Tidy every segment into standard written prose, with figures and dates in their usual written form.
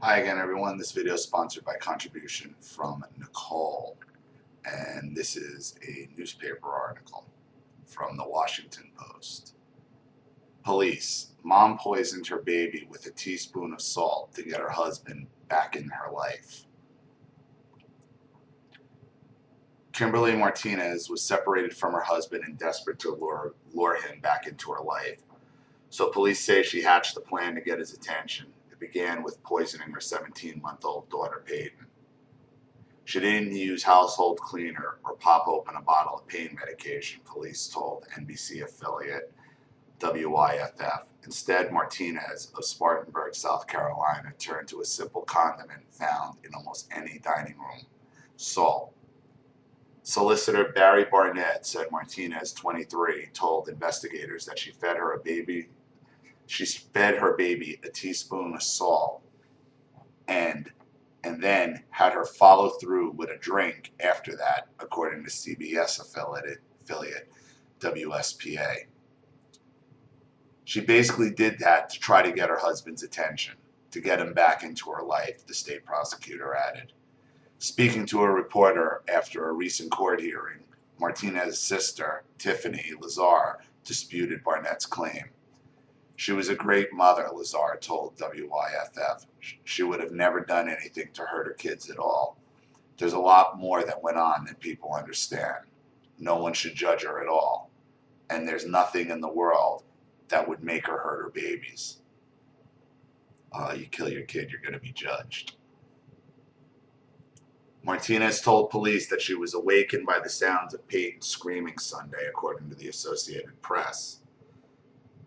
Hi again, everyone. This video is sponsored by contribution from Nicole, and this is a newspaper article from the Washington Post. Police: Mom poisoned her baby with a teaspoon of salt to get her husband back in her life. Kimberly Martinez was separated from her husband and desperate to lure him back into her life. So police say she hatched a plan to get his attention. It began with poisoning her 17-month-old daughter, Peyton. She didn't use household cleaner or pop open a bottle of pain medication, police told NBC affiliate WYFF. Instead, Martinez of Spartanburg, South Carolina, turned to a simple condiment found in almost any dining room: salt. Solicitor Barry Barnett said Martinez, 23, told investigators that she fed her baby a teaspoon of salt and then had her follow through with a drink after that, according to CBS affiliate WSPA. She basically did that to try to get her husband's attention, to get him back into her life, the state prosecutor added. Speaking to a reporter after a recent court hearing, Martinez's sister, Tiffany Lazar, disputed Barnett's claim. She was a great mother, Lazar told WYFF. She would have never done anything to hurt her kids at all. There's a lot more that went on than people understand. No one should judge her at all. And there's nothing in the world that would make her hurt her babies. You kill your kid, you're going to be judged. Martinez told police that she was awakened by the sounds of Peyton screaming Sunday, according to the Associated Press.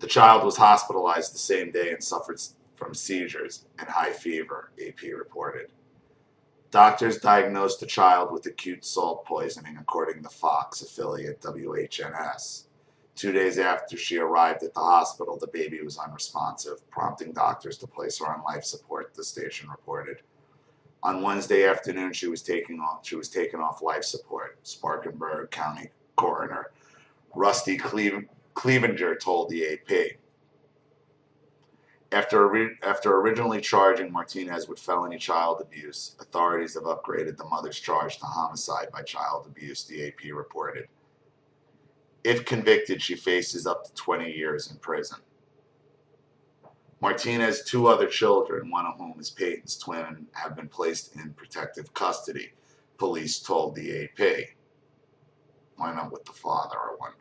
The child was hospitalized the same day and suffered from seizures and high fever, AP reported. Doctors diagnosed the child with acute salt poisoning, according to Fox affiliate WHNS. 2 days after she arrived at the hospital, the baby was unresponsive, prompting doctors to place her on life support, the station reported. On Wednesday afternoon, she was taken off life support, Spartanburg County Coroner Rusty Clevenger told the AP. After originally charging Martinez with felony child abuse, authorities have upgraded the mother's charge to homicide by child abuse, the AP reported. If convicted, she faces up to 20 years in prison. Martinez's two other children, one of whom is Peyton's twin, have been placed in protective custody, police told the AP. Why not with the father, I wonder?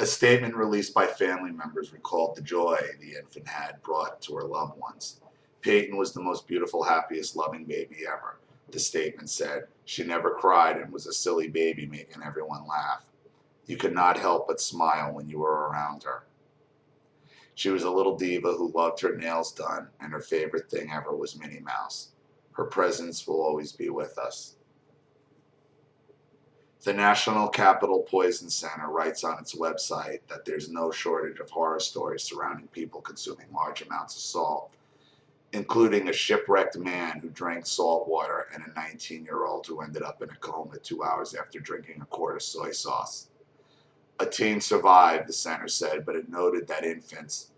A statement released by family members recalled the joy the infant had brought to her loved ones. Peyton was the most beautiful, happiest, loving baby ever, the statement said. She never cried and was a silly baby, making everyone laugh. You could not help but smile when you were around her. She was a little diva who loved her nails done, and her favorite thing ever was Minnie Mouse. Her presence will always be with us. The National Capital Poison Center writes on its website that there's no shortage of horror stories surrounding people consuming large amounts of salt, including a shipwrecked man who drank salt water and a 19-year-old who ended up in a coma 2 hours after drinking a quart of soy sauce. A teen survived, the center said, but it noted that infants,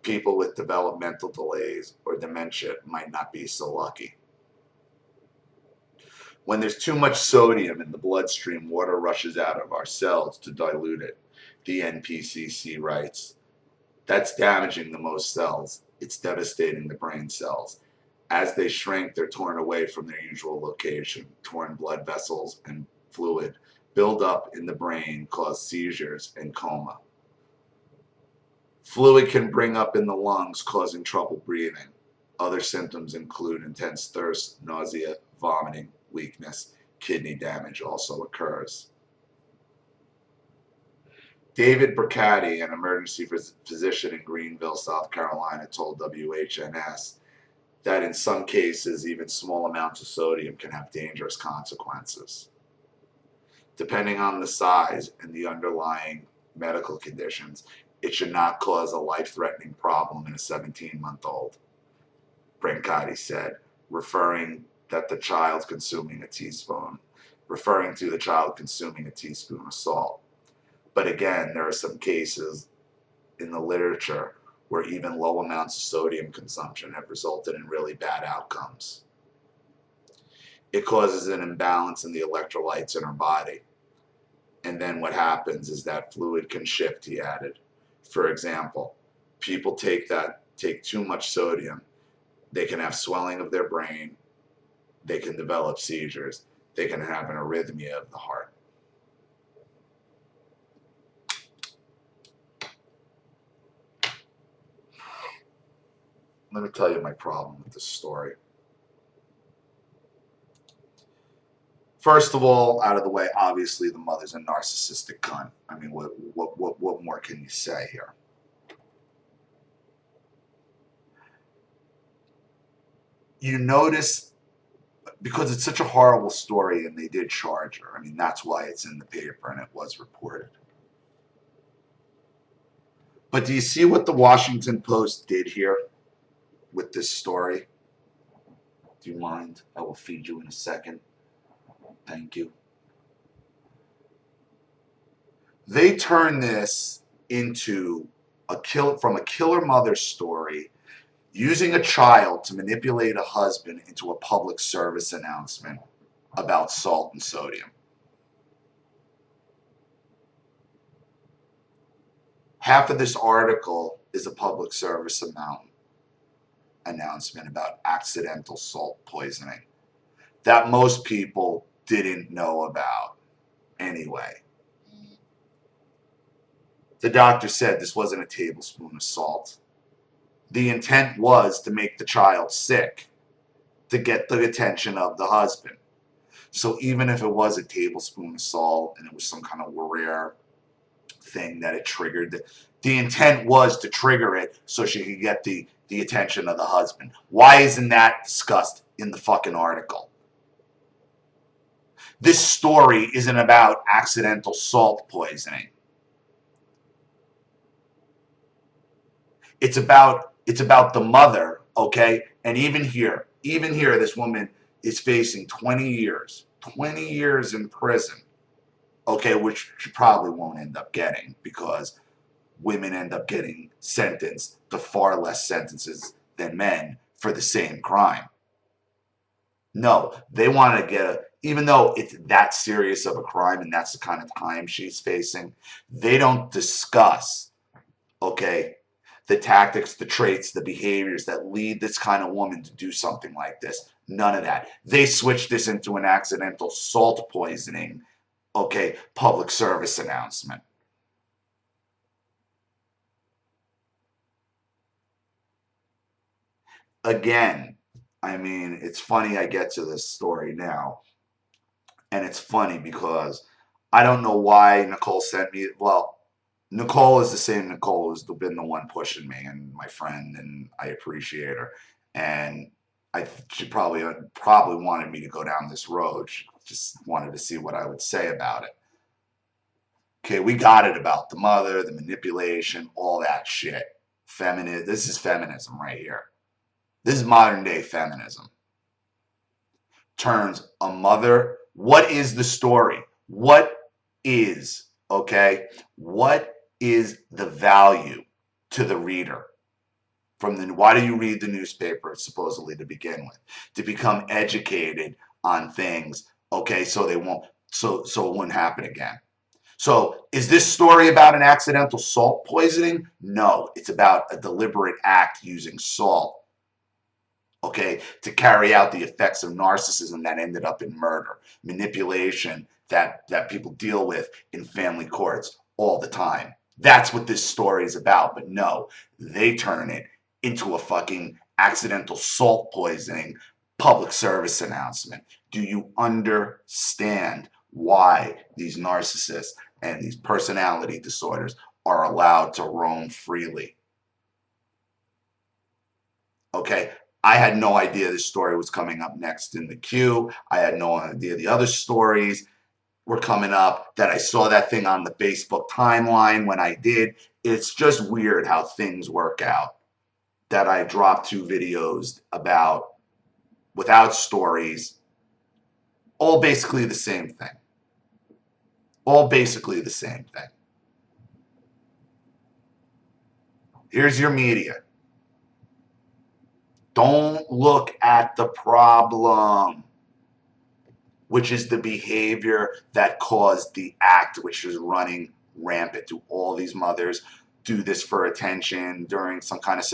people with developmental delays, or dementia might not be so lucky. When there's too much sodium in the bloodstream, water rushes out of our cells to dilute it, the NPCC writes. That's damaging the most cells. It's devastating the brain cells. As they shrink, they're torn away from their usual location. Torn blood vessels and fluid build up in the brain, cause seizures and coma. Fluid can bring up in the lungs, causing trouble breathing. Other symptoms include intense thirst, nausea, vomiting, weakness. Kidney damage also occurs. David Burkatti, an emergency physician in Greenville, South Carolina, told WHNS that in some cases, even small amounts of sodium can have dangerous consequences. Depending on the size and the underlying medical conditions, it should not cause a life-threatening problem in a 17-month-old, Brancatti said, referring to the child consuming a teaspoon of salt. But again, there are some cases in the literature where even low amounts of sodium consumption have resulted in really bad outcomes. It causes an imbalance in the electrolytes in her body. And then what happens is that fluid can shift, he added. For example, people take too much sodium. They can have swelling of their brain. They can develop seizures. They can have an arrhythmia of the heart. Let me tell you my problem with this story. First of all, out of the way, obviously the mother's a narcissistic cunt. I mean, what more can you say here? You notice, because it's such a horrible story and they did charge her. I mean, that's why it's in the paper and it was reported. But do you see what the Washington Post did here with this story? Do you mind? I will feed you in a second. Thank you. They turn this into from a killer mother story, using a child to manipulate a husband into a public service announcement about salt and sodium. Half of this article is a public service announcement about accidental salt poisoning that most people didn't know about anyway. The doctor said this wasn't a tablespoon of salt. The intent was to make the child sick, to get the attention of the husband. So even if it was a tablespoon of salt and it was some kind of rare thing that it triggered, the intent was to trigger it so she could get the attention of the husband. Why isn't that discussed in the fucking article? This story isn't about accidental salt poisoning. It's about the mother, okay? And even here, this woman is facing 20 years in prison, okay, which she probably won't end up getting because women end up getting sentenced to far less sentences than men for the same crime. No, they want to get even though it's that serious of a crime and that's the kind of time she's facing, they don't discuss, okay, the tactics, the traits, the behaviors that lead this kind of woman to do something like this. None of that. They switch this into an accidental salt poisoning, okay, public service announcement. Again, I mean, it's funny I get to this story now. And it's funny because I don't know why Nicole sent me. Well, Nicole is the same Nicole who's been the one pushing me and my friend, and I appreciate her. And she probably wanted me to go down this road. She just wanted to see what I would say about it. Okay, we got it about the mother, the manipulation, all that shit. This is feminism right here. This is modern day feminism. Turns a mother. What is the story? What is the value to the reader? Why do you read the newspaper supposedly to begin with? To become educated on things, okay, so it won't happen again. So is this story about an accidental salt poisoning? No, it's about a deliberate act using salt, okay, to carry out the effects of narcissism that ended up in murder, manipulation that people deal with in family courts all the time. That's what this story is about. But no, they turn it into a fucking accidental salt poisoning public service announcement. Do you understand why these narcissists and these personality disorders are allowed to roam freely? Okay, I had no idea this story was coming up next in the queue. I had no idea the other stories were coming up, that I saw that thing on the Facebook timeline when I did. It's just weird how things work out, that I dropped 2 videos about without stories, all basically the same thing. All basically the same thing. Here's your media. Don't look at the problem, which is the behavior that caused the act, which is running rampant. Do all these mothers do this for attention during some kind of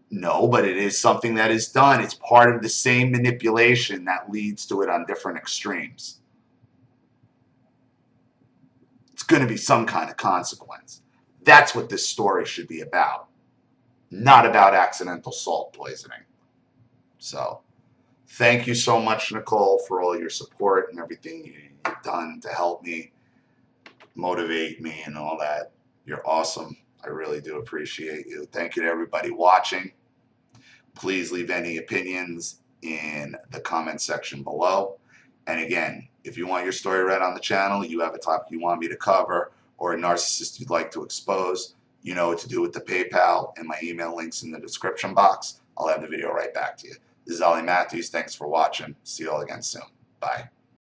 No, but it is something that is done. It's part of the same manipulation that leads to it on different extremes. It's going to be some kind of consequence. That's what this story should be about, not about accidental salt poisoning. So, thank you so much, Nicole, for all your support and everything you've done to help me, motivate me, and all that. You're awesome. I really do appreciate you. Thank you to everybody watching. Please leave any opinions in the comment section below. And again, if you want your story read on the channel, you have a topic you want me to cover, or a narcissist you'd like to expose, you know what to do with the PayPal and my email links in the description box. I'll have the video right back to you. This is Ollie Matthews. Thanks for watching. See you all again soon. Bye.